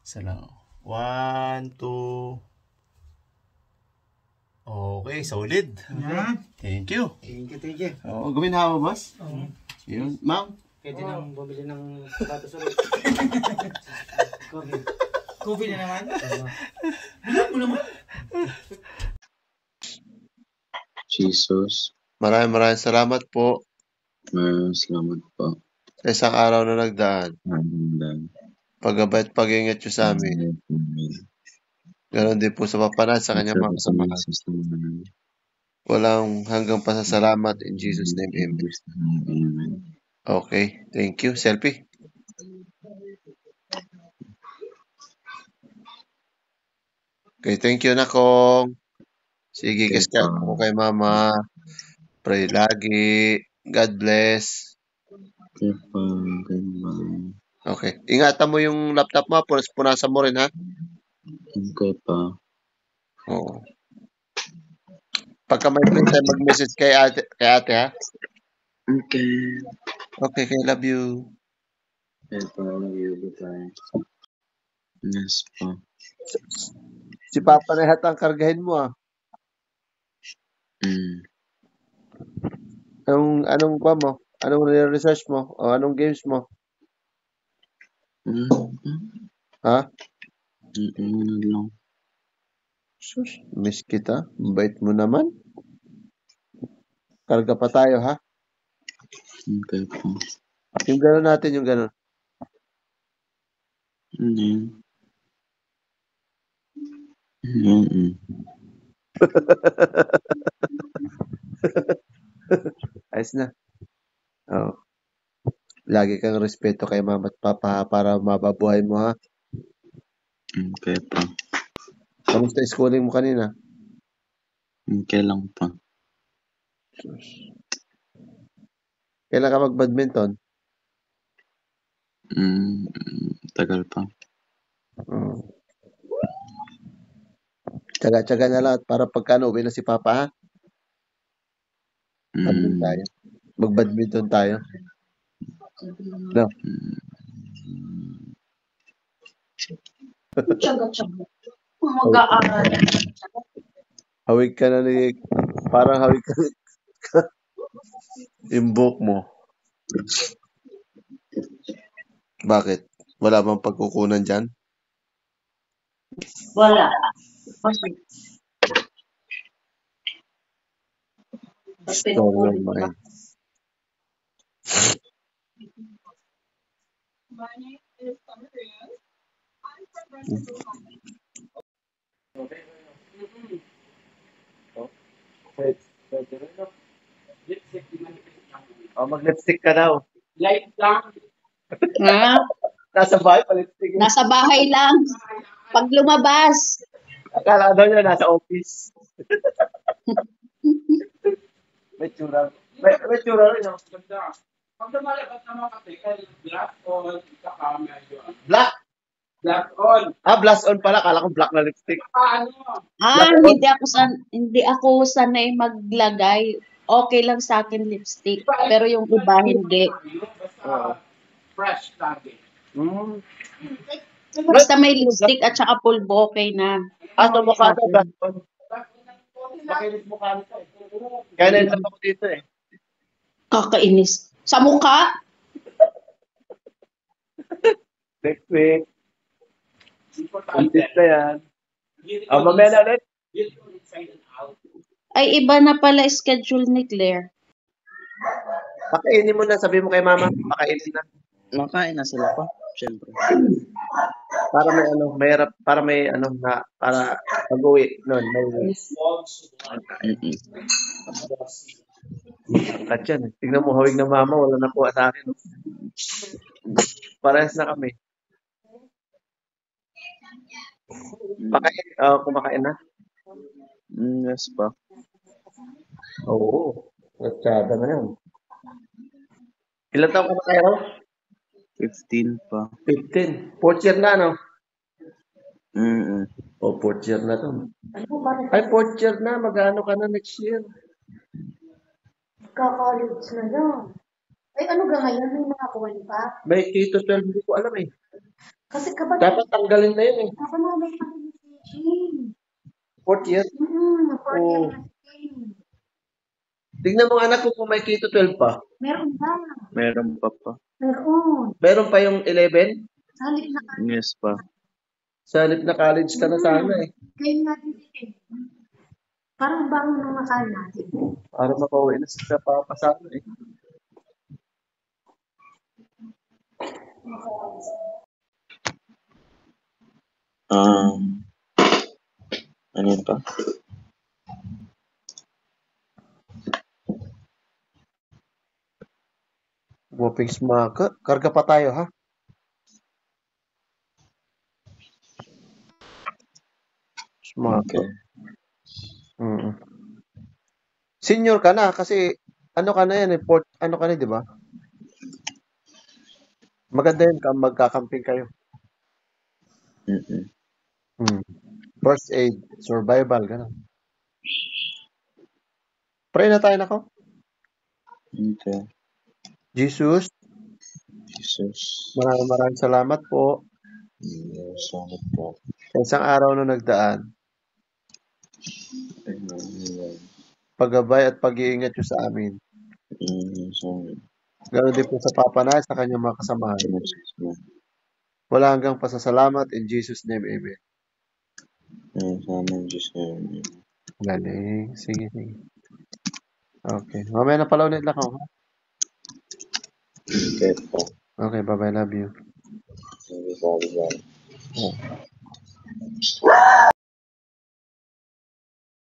Isa lang. 1, 2. Okay, solid. Okay. Thank you. Thank you. Oo, guminhawa, boss? Oo. Yun. Ma'am? Pwede nang bumili ng sapatos ulit. Coffee na naman? Bilang mo naman. Jesus. Maraming salamat po Salamat po. sa isang araw na nagdaan. Amen. Pag-abay at pag-ingat nyo sa amin. Amen. Ganon din po sa papanat sa kanyang mga kasamahan. Walang hanggang pasasalamat in Jesus' name. Amen. Amen. Okay. Thank you. Selfie. Okay. Thank you, Nakong. Sige, guys ka po kay Mama. Pray lagi. God bless. Okay. Ingatan mo yung laptop mo. Punasan mo rin, ha? Okay pa. Oo. Pagka may free time, mag-message kay ate, ha? Okay. Okay, love you. Okay pa, love you. Goodbye. Yes pa. Si Papa na hatang kargahin mo, ah. Anong pa mo? Anong research mo? O anong games mo? Ha? Lang. Sus, miss kita. Bait mo naman. Karga pa tayo, ha? Okay pa. Yung gano'n natin, yung gano'n. Ayos na. Oo. Lagi kang respeto kay mama at papa para mababuhay mo, ha? Okay pa. Kamusta schooling mo kanina? Okay lang pa. Kailan ka mag-badminton? Tagal pa. Tsaga-tsaga na lang at para pagkano uwi na si papa, ha? Mag-badminton tayo. No? Tsaga-tsaga. Mag-aaral. Hawig ka na ni... Parang hawig ka yung buhok mo. Bakit? Wala bang pagkukunan dyan? Wala. Kasi Story of mine. Mag-lipstick ka daw. light lang. Ha? Nasa bahay pa lipstick. Nasa bahay lang. Pag lumabas. Akala daw niya nasa office. May tsura. May tsura rin. Ganda. Pag lumalabas naman kasi, black on, saka medyo. Black? Black on. Blast on pala. Kala ko black na lipstick. Paano? Hindi ako sanay maglagay. Okay lang sa akin lipstick. Pero yung iba hindi. Basta fresh lagi. Basta may lipstick at saka pulbo, okay na. So mukha ito, blast on. Makinis mukha nito. Kaya nailan ako dito eh. Kakainis. Sa mukha? Next week. Content na yan. Mamaya na ulit. Ay, iba na pala schedule ni Claire. Pakainin mo na. Sabi mo kay mama. Pakainin na. Makain na sila pa. Siyempre. Para may mahirap. Para may para pag-uwi. At yan. Tingnan mo, hawig ng mama. Wala nakuha sa akin. Parehas na kami. Kumakain na? Yes pa. Oo. Natsada na yan. Ilan taong ka na kayo? 15 pa. 15. Fourth year na, no? Fourth year na to. Ay, fourth year na. Mag-ano ka na next year? Kaka-college na lang. Ay, ano ga ngayon? May mga kuwan pa? May K-12, hindi ko alam eh. Kasi kapag Dapat tanggalin na yun eh. napanalay pa rin si Jane. 4th year. Oo. Tignan mo anak ko kung may K-12 pa. Meron ba? Meron pa pa. Meron. Meron pa yung 11? Salit na ka. Yes pa. Sa halip na college ka na sana eh. Kayo natin eh. Parang bangon ng makal natin. Para makauwi na sa papasama eh. Ano yun pa? Whooping smaka. Karga pa tayo ha. Smaka. Okay. Senior ka na kasi ano ka na yan eh. Ano ka na di ba? Maganda yun magkakamping kayo. First aid, survival, gano'n. Pray na tayo nako. Okay. Jesus, maraming salamat po Salamat po. sa isang araw na nagdaan. Paggabay at pag-iingat nyo sa amin. Ganoon din po sa Papa na sa kanyang mga kasamahan. Wala hanggang pasasalamat in Jesus' name, amen. Galing. Sige. Okay. Mamaya na pala ulit lang ako. Okay po. Okay, bye-bye. Love you. Bye-bye.